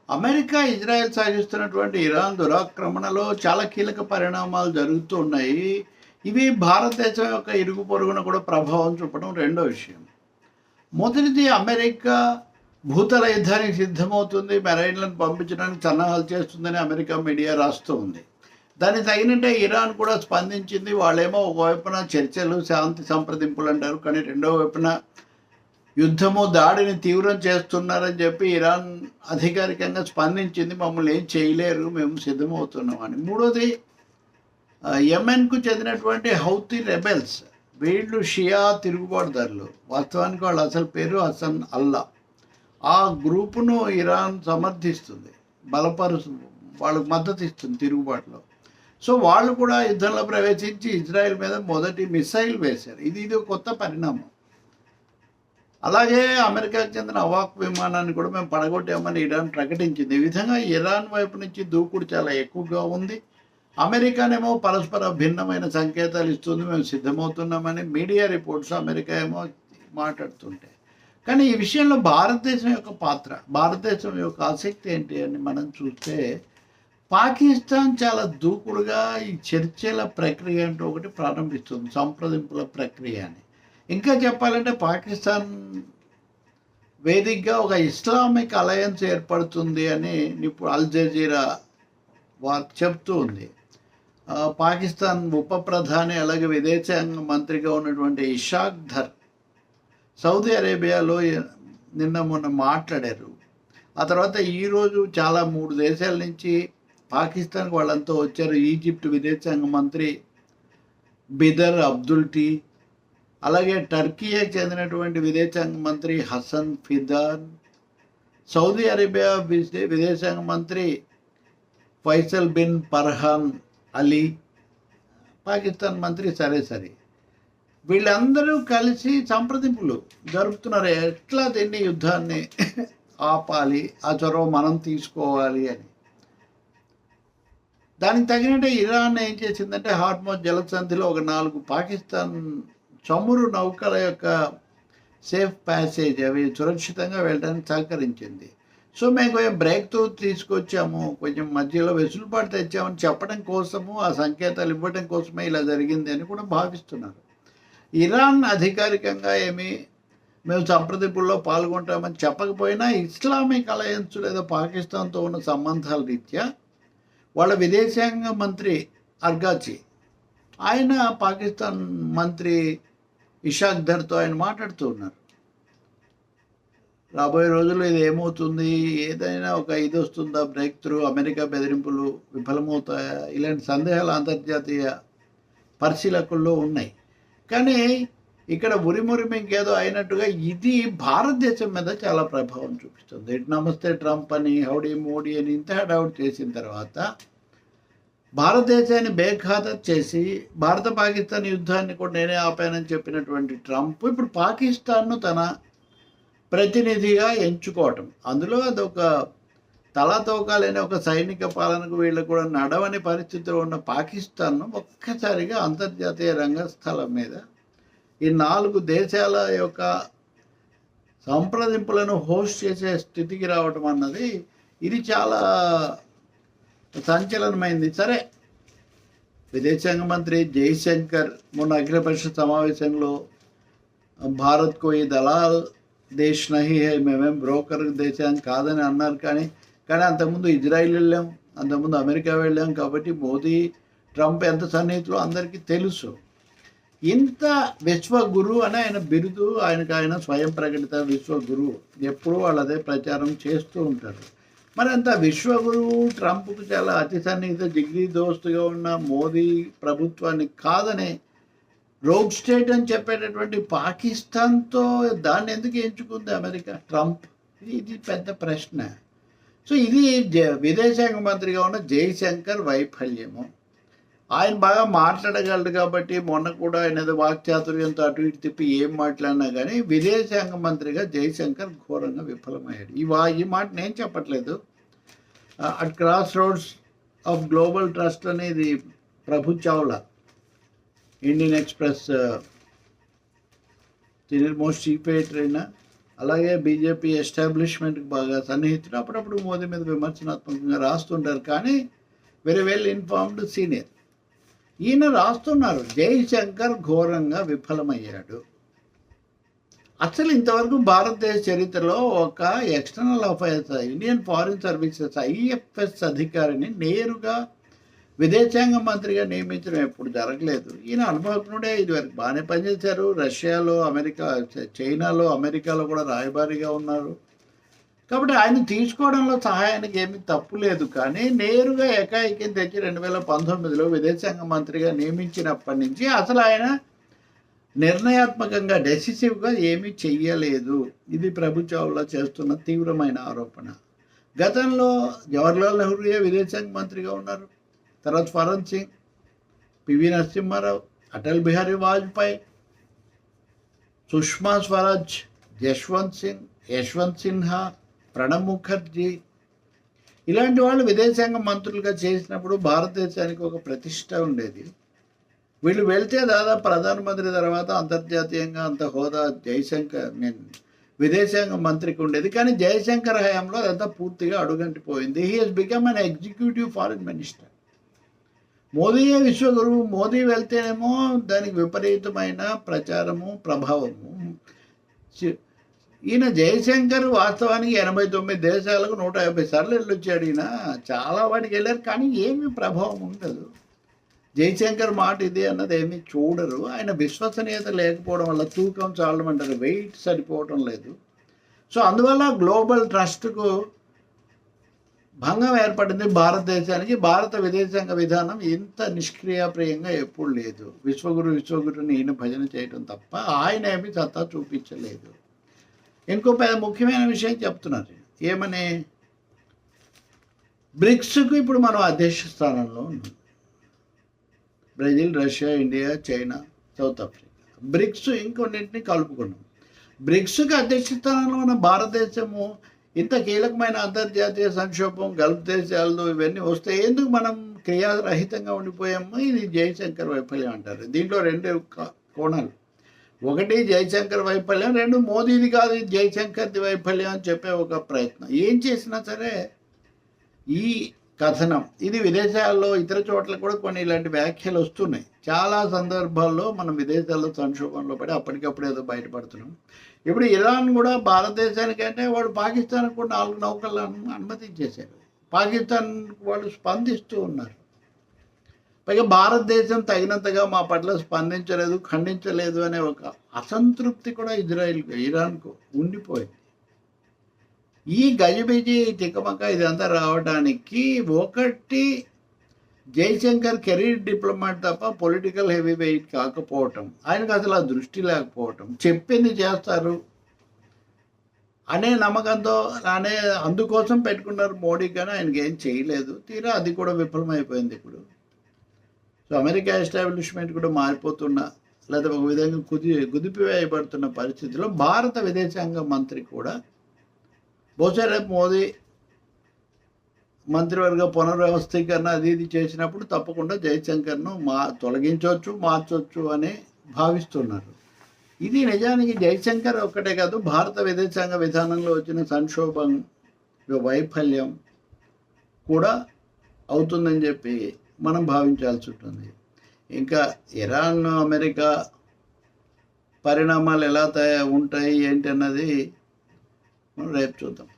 America, Israel సాగిస్తున్నటువంటి Iran దురాక్రమణలో చాలా కీలక పరిణామాలు జరుగుతూ ఉన్నాయి. ఇవి భారతదేశం యొక్క ఇరుగు పొరుగున కూడా ప్రభావం చూపడం రెండో విషయం. మొదటిది, అమెరికా భూతల యుద్ధానికి సిద్ధమవుతుంది, మెరైన్లను పంపించడానికి సన్నాహాలు చేస్తుందని అమెరికా మీడియా రాస్తూ ఉంది. దానికి తగినట్టే ఇరాన్ కూడా స్పందించింది. వాళ్ళేమో ఒకవైపున చర్చలు, శాంతి సంప్రదింపులు అంటారు, కానీ రెండో వైపున యుద్ధము, దాడిని తీవ్రం చేస్తున్నారని చెప్పి ఇరాన్ అధికారికంగా స్పందించింది. మమ్మల్ని ఏం చేయలేరు, మేము సిద్ధమవుతున్నామని. మూడోది, యెమెన్కు చెందినటువంటి హౌతీ రెబెల్స్, వీళ్ళు షియా తిరుగుబాటుదారులు. వాస్తవానికి వాళ్ళ అసలు పేరు హసన్ అల్లా. ఆ గ్రూపును ఇరాన్ సమర్థిస్తుంది, వాళ్ళకు మద్దతు ఇస్తుంది తిరుగుబాటులో. సో వాళ్ళు కూడా యుద్ధంలో ప్రవేశించి ఇజ్రాయెల్ మీద మొదటి మిసైల్ వేశారు. ఇది కొత్త పరిణామం. అలాగే అమెరికాకు చెందిన అవాక్ విమానాన్ని కూడా మేము పడగొట్టామని ఇరాన్ ప్రకటించింది. ఈ విధంగా ఇరాన్ వైపు నుంచి దూకుడు చాలా ఎక్కువగా ఉంది. అమెరికానేమో పరస్పర భిన్నమైన సంకేతాలు ఇస్తుంది, మేము సిద్ధమవుతున్నామని మీడియా రిపోర్ట్స్ అమెరికా ఏమో మాట్లాడుతుంటే. కానీ ఈ విషయంలో భారతదేశం యొక్క పాత్ర, భారతదేశం యొక్క ఆసక్తి ఏంటి అని మనం చూస్తే, పాకిస్తాన్ చాలా దూకుడుగా ఈ చర్చల ప్రక్రియ అంటూ ఒకటి ప్రారంభిస్తుంది, సంప్రదింపుల ప్రక్రియ అని. ఇంకా చెప్పాలంటే పాకిస్తాన్ వేదికగా ఒక ఇస్లామిక్ అలయన్స్ ఏర్పడుతుంది అని ఇప్పుడు అల్ జజీరా వారు చెప్తూ ఉంది. పాకిస్తాన్ ఉప ప్రధాని అలాగే విదేశాంగ మంత్రిగా ఉన్నటువంటి ఇషాక్ ధర్ సౌదీ అరేబియాలో నిన్న మొన్న మాట్లాడారు. ఆ తర్వాత ఈరోజు చాలా 3 దేశాల నుంచి పాకిస్తాన్కి వాళ్ళంతా వచ్చారు. ఈజిప్ట్ విదేశాంగ మంత్రి బిదర్ అబ్దుల్ టీ, అలాగే టర్కీకి చెందినటువంటి విదేశాంగ మంత్రి హసన్ ఫిదాన్, సౌదీ అరేబియా విదేశాంగ మంత్రి Faisal bin Farhan Ali, Pakistan మంత్రి సరే వీళ్ళందరూ కలిసి సంప్రదింపులు జరుపుతున్నారు. ఎట్లా దీన్ని యుద్ధాన్ని ఆపాలి, ఆ చొరవ మనం తీసుకోవాలి అని. దానికి తగినట్టు ఇరాన్ ఏం చేసిందంటే, హార్మోజ్ జలసంధిలో ఒక 4 పాకిస్తాన్ చమురు నౌకల యొక్క సేఫ్ ప్యాసేజ్, అవి సురక్షితంగా వెళ్ళడానికి సహకరించింది. సో మేము కొంచెం బ్రేక్ త్రూ తీసుకొచ్చాము, కొంచెం మధ్యలో వెసులుబాటు తెచ్చామని చెప్పడం కోసము, ఆ సంకేతాలు ఇవ్వడం కోసమే ఇలా జరిగింది అని కూడా భావిస్తున్నారు. ఇరాన్ అధికారికంగా మేము సంప్రదింపుల్లో పాల్గొంటామని చెప్పకపోయినా, ఇస్లామిక్ అలయన్స్ లేదా పాకిస్తాన్తో ఉన్న సంబంధాల రీత్యా వాళ్ళ విదేశాంగ మంత్రి అర్గాచి, ఆయన పాకిస్తాన్ మంత్రి ఇషాక్ ధర్తో ఆయన మాట్లాడుతూ ఉన్నారు. రాబోయే రోజుల్లో ఇది ఏమవుతుంది, ఏదైనా ఒక ఇది వస్తుందా, బ్రేక్ త్రూ, అమెరికా బెదిరింపులు విఫలమవుతాయా, ఇలాంటి సందేహాలు అంతర్జాతీయ పరిశీలకుల్లో ఉన్నాయి. కానీ ఇక్కడ ఉరిమురిమి ఇంకేదో అయినట్టుగా ఇది భారతదేశం మీద చాలా ప్రభావం చూపిస్తుంది. ఇటు నమస్తే ట్రంప్ అని, హౌడీ మోడీ అని ఇంత హడావుడి చేసిన తర్వాత భారతదేశాన్ని బేఖాతరు చేసి భారత పాకిస్తాన్ యుద్ధాన్ని కూడా నేనే ఆపానని చెప్పినటువంటి ట్రంప్ ఇప్పుడు పాకిస్తాన్ను తన ప్రతినిధిగా ఎంచుకోవటం, అందులో అదొక తలాతోకాలైన ఒక సైనిక పాలనకు వీళ్ళు కూడా నడవని పరిస్థితిలో ఉన్న పాకిస్తాన్ను ఒక్కసారిగా అంతర్జాతీయ రంగస్థలం మీద ఈ 4 దేశాల యొక్క సంప్రదింపులను హోస్ట్ చేసే స్థితికి రావటం అన్నది ఇది చాలా సంచలనమైంది. సరే, విదేశాంగ మంత్రి జైశంకర్ మొన్న అఖిల పరిషత్ సమావేశంలో భారత్కు ఈ దళాల్ దేశ్ నహీ హై, మేమేం బ్రోకర్ దేశాన్ని కాదని అన్నారు. కానీ అంతకుముందు ఇజ్రాయిల్ వెళ్ళాం, అంతకుముందు అమెరికా వెళ్ళాం. కాబట్టి మోదీ ట్రంప్ ఎంత సన్నిహితులో అందరికీ తెలుసు. ఇంత విశ్వగురు అని ఆయన బిరుదు, ఆయన స్వయం ప్రకటిత విశ్వగురు, ఎప్పుడూ వాళ్ళు అదే ప్రచారం చేస్తూ ఉంటారు. మరి అంత విశ్వగురువు ట్రంప్కు చాలా అతి సన్నిహిత జిగ్రీ దోస్తుగా ఉన్న మోదీ ప్రభుత్వాన్ని కాదనే రోగ్ స్టేట్ అని చెప్పేటటువంటి పాకిస్తాన్తో దాన్ని ఎందుకు ఎంచుకుంది అమెరికా, ట్రంప్? ఇది పెద్ద ప్రశ్న. సో ఇది విదేశాంగ మంత్రిగా ఉన్న జైశంకర్ వైఫల్యము. ఆయన బాగా మాట్లాడగలడు కాబట్టి మొన్న కూడా ఆయన ఏదో వాక్చాతుర్యంతో అటు ఇటు తిప్పి ఏం మాట్లాడినా కానీ విదేశాంగ మంత్రిగా జైశంకర్ ఘోరంగా విఫలమయ్యాడు. ఈ మాట నేను చెప్పట్లేదు. At cross roads of global trust అనేది Prabhu Chawla, Indian Express most cheap train అలాగే బీజేపీ ఎస్టాబ్లిష్మెంట్కి బాగా సన్నిహితుడు. అప్పుడప్పుడు మోదీ మీద విమర్శనాత్మకంగా రాస్తుంటారు, కానీ వెరీ వెల్ ఇన్ఫార్మ్డ్ సీనియర్. ఈయన రాస్తున్నారు, జైశంకర్ ఘోరంగా విఫలమయ్యాడు. అసలు ఇంతవరకు భారతదేశ చరిత్రలో ఒక external affairs Indian foreign services IFS అధికారిని నేరుగా విదేశాంగ మంత్రిగా నియమించడం ఎప్పుడు జరగలేదు. ఈయన అనుభవజ్ఞుడే, ఇదివరకు బాగానే పనిచేశారు. రష్యాలో, అమెరికా, చైనాలో, అమెరికాలో కూడా రాయబారిగా ఉన్నారు. కాబట్టి ఆయన తీసుకోవడంలో సహాయానికి ఏమీ తప్పు లేదు. కానీ నేరుగా ఏకాఏకం తెచ్చి 2019లో విదేశాంగ మంత్రిగా నియమించినప్పటి నుంచి అసలు ఆయన నిర్ణయాత్మకంగా డెసిసివ్గా ఏమీ చెయ్యలేదు. ఇది ప్రభు చావ్లా చేస్తున్న తీవ్రమైన ఆరోపణ. గతంలో జవహర్లాల్ నెహ్రూయే విదేశాంగ మంత్రిగా ఉన్నారు. తర్వాత స్వరణ్ సింగ్, పివి నరసింహారావు, అటల్ బిహారీ వాజ్పేయి, సుష్మా స్వరాజ్, జశ్వంత్ సింగ్, యశ్వంత్ సిన్హా, ప్రణబ్ ముఖర్జీ, ఇలాంటి వాళ్ళు విదేశాంగ మంత్రులుగా చేసినప్పుడు భారతదేశానికి ఒక ప్రతిష్ట ఉండేది. వీళ్ళు వెళ్తే దాదాపు ప్రధానమంత్రి తర్వాత అంతర్జాతీయంగా అంత హోదా జయశంకర్ విదేశాంగ మంత్రికి ఉండేది. కానీ జయశంకర్ హయాంలో అదంతా పూర్తిగా అడుగంటిపోయింది. He he's become an executive foreign minister. మోదీయే విశ్వగురువు. మోదీ వెళ్తేనేమో దానికి విపరీతమైన ప్రచారము, ప్రభావము. ఈయన జయశంకర్ వాస్తవానికి 89 దేశాలకు 150 సార్లు వెళ్ళొచ్చాడు. ఈయన చాలా వాటికి వెళ్ళారు, కానీ ఏమీ ప్రభావం ఉండదు. జయశంకర్ మాట ఇది అన్నది ఏమీ చూడరు. ఆయన విశ్వసనీయత లేకపోవడం వల్ల తూకం చాలడం అంటారు, వెయిట్ సరిపోవటం లేదు. సో అందువల్ల గ్లోబల్ ట్రస్ట్కు భంగం ఏర్పడింది భారతదేశానికి. భారత విదేశాంగ విధానం ఇంత నిష్క్రియాప్రియంగా ఎప్పుడు లేదు. విశ్వగురుని ఈయన భజన చేయడం తప్ప ఆయన ఏమీ సత్తా చూపించలేదు. ఇంకో ముఖ్యమైన విషయం చెప్తున్నారు. ఏమని? బ్రిక్స్కు ఇప్పుడు మనం అధ్యక్ష స్థానంలో ఉన్నాం. Brazil, Russia, India, China, South Africa, BRICS ఇంకొన్నింటిని కలుపుకున్నాం. బ్రిక్స్కి అధ్యక్ష స్థానంలో ఉన్న భారతదేశము ఇంత కీలకమైన అంతర్జాతీయ సంక్షోభం, గల్ఫ్ దేశాలు ఇవన్నీ వస్తే ఎందుకు మనం క్రియారహితంగా ఉండిపోయాము? ఇది జయశంకర్ వైఫల్యం అంటారు. దీంట్లో 2 కోణాలు. ఒకటి జయశంకర్ వైఫల్యం, 2 మోదీది కాదు, ఇది జయశంకర్ది వైఫల్యం అని చెప్పే ఒక ప్రయత్నం. ఏం చేసినా సరే ఈ కథనం ఇది విదేశాల్లో ఇతర చోట్ల కూడా కొన్ని ఇలాంటి వ్యాఖ్యలు వస్తున్నాయి. చాలా సందర్భాల్లో మనం విదేశాల్లో సంక్షోభంలో పడి అప్పటికప్పుడు ఏదో బయటపడుతున్నాం. ఇప్పుడు ఇరాన్ కూడా భారతదేశానికంటే వాడు పాకిస్తాన్కి కూడా 4 నౌకలను అనుమతించేశారు. పాకిస్తాన్ వాళ్ళు స్పందిస్తూ ఉన్నారు. పైగా భారతదేశం తగినంతగా మా పట్ల స్పందించలేదు, ఖండించలేదు అనే ఒక అసంతృప్తి కూడా ఇరాన్కు ఉండిపోయింది. ఈ గజిబిజి తికమక ఇదంతా రావడానికి ఒకటి జయశంకర్ కెరీర్ డిప్లొమాట్ తప్ప పొలిటికల్ హెవీ వెయిట్ కాకపోవటం, ఆయనకు అసలు ఆ దృష్టి లేకపోవటం, చెప్పింది చేస్తారు అనే నమ్మకంతో అందుకోసం పెట్టుకున్నారు మోడీ, కానీ ఆయనకి ఏం చేయలేదు. తీరా అది కూడా విఫలమైపోయింది ఇప్పుడు. సో అమెరికా ఎస్టాబ్లిష్మెంట్ కూడా మారిపోతున్న, లేదా ఒక విధంగా కుదిపివేయబడుతున్న పరిస్థితిలో భారత విదేశాంగ మంత్రి కూడా బహుశా రేపు మోదీ మంత్రివర్గ పునర్వ్యవస్థీకరణ అది ఇది చేసినప్పుడు తప్పకుండా జయశంకర్ను తొలగించవచ్చు, మార్చవచ్చు అని భావిస్తున్నారు. ఇది నిజానికి జయశంకర్ ఒక్కటే కాదు, భారత విదేశాంగ విధానంలో వచ్చిన సంక్షోభం, వైఫల్యం కూడా అవుతుందని చెప్పి మనం భావించాల్సి ఉంటుంది. ఇంకా ఇరాన్, అమెరికా పరిణామాలు ఎలా ఉంటాయి ఏంటి అన్నది మనం రేపు చూద్దాం.